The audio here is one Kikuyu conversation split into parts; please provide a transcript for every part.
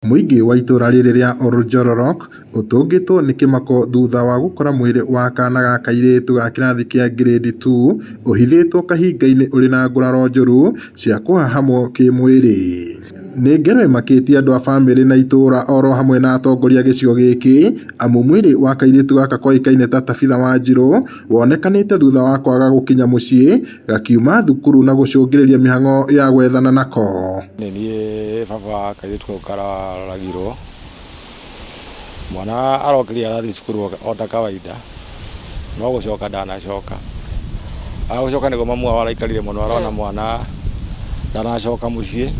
Muingi wa itura riri ria Oljororok utungitwo ni kimako thutha wa gukora mwiri wa kana ga kairitu ga kirathi kia grade 2 uhithitwo kahinga-ini uri na nguraro njuru cia kuhahamwo kimwiri. Ni ngero imakitie andu a family na itura oro hamwe na atongoria gicigo giki amu mwiri wa kairitu gaka koikaine ta Tabitha Wanjiru wonekanite thutha wa kwaga gukinya mucii gakiuma thukuru na gucungiriria mihang'o ya gwethana nako. Ni baba kairitu kararagirwo mwana arokiria arathi cukuru ota kawaida no gucoka ndanacoka agucoka nigo mamu araikarire muno arona mwana ndanacoka mucii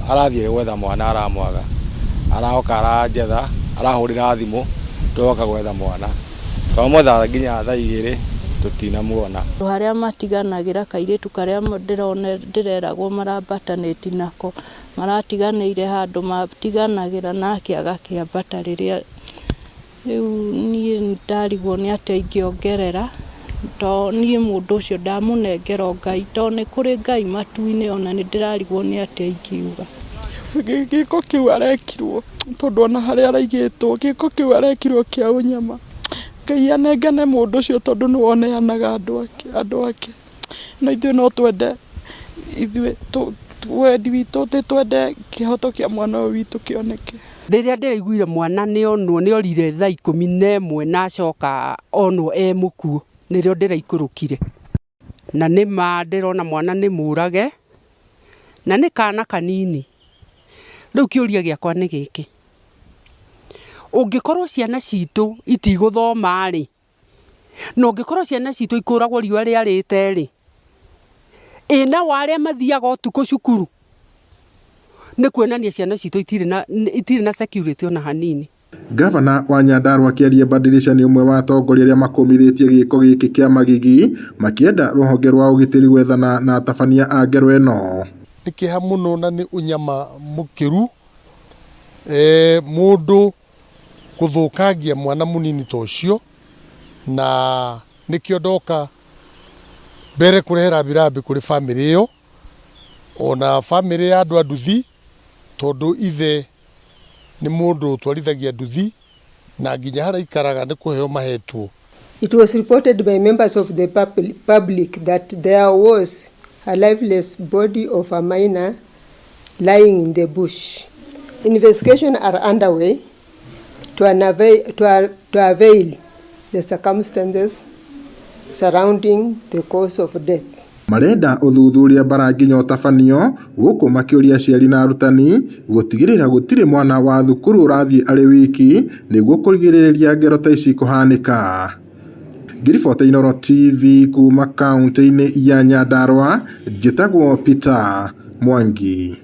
arathie gwetha mwana aramwaga araoka aranjetha arahurira thimu tuoka gwetha mwana twamwetha nginya thaa 2 tutinamuona. Haria matiganagira kairitu karia ndireragwo marambatanĩti nako maratiganĩire handu matiganagira nake agakiambata riria riu nie ndarigwo ni atia ingiongerera to nie mundu ucio ndamunengera Ngai to ni kuri Ngai matu-ini ona ni ndirarigwo ni atia ingiuga giko kiu arekirwo tondu ona haria araigitwo giko kiu arekirwo kia unyama Ngai anengane mundu ucio tondu ni woneanaga andu ake na ithuĩ no twende ithuĩ wendi witũ twende kihoto kia mwana ũyũ witũ kĩoneke. Rĩrĩa ndĩraiguire mwana nĩorire thaa 11 na acoka onwo mũkuũ nĩrĩo ndĩraikũrũkire na nĩma ndĩrona mwana nĩ mũrage na nĩ kana kanini. Rĩu kĩũria gĩakwa nĩ gĩkĩ, ũngĩkorwo ciana citũ itigũthoma rĩ na ũngĩkorwo ciana citũ ikũragwo riũa rĩarĩte rĩ ĩna warĩa mathiaga ũtukũ cukuru nĩ kuonania ciana citũ itirĩ na security ona hanini. Gavana wa Nyandarua akiaria Badilisha ni umwe wa atongoria aria makumithĩtie gĩko gĩkĩ kĩa magigi makienda rũhonge rwa ũgitĩri gwethana na atabania a ngero ĩno. Nĩ kĩeha mũno na nĩ unyama mũkĩru mũndũ gũthũkangia mwana mũnini ta ũcio, na nĩkĩo ndoka mbere kũrehera birambi kũrĩ family ĩyo ona family ya andũ a nduthi tondu ithe ni mundu twarithagia nduthi na nginya hara ikaraga ni kuheo mahetwo. It was reported by members of the public that there was a lifeless body of a minor lying in the bush. Investigations are underway to avail the circumstances surrounding the cause of death. Marenda uthuthuria baranginya ũtabanio gũkũ makĩũria aciari na arutani gũtigĩrĩra gũtirĩ mwana wa thukuru ũrathiĩ arĩ wiki nĩguo kũrigĩrĩria ngero ta ici kũhanĩka. Ngiriboti Inooro TV kuma kaunti-inĩ ya Nyandarua, njĩtagwo Peter Mwangi.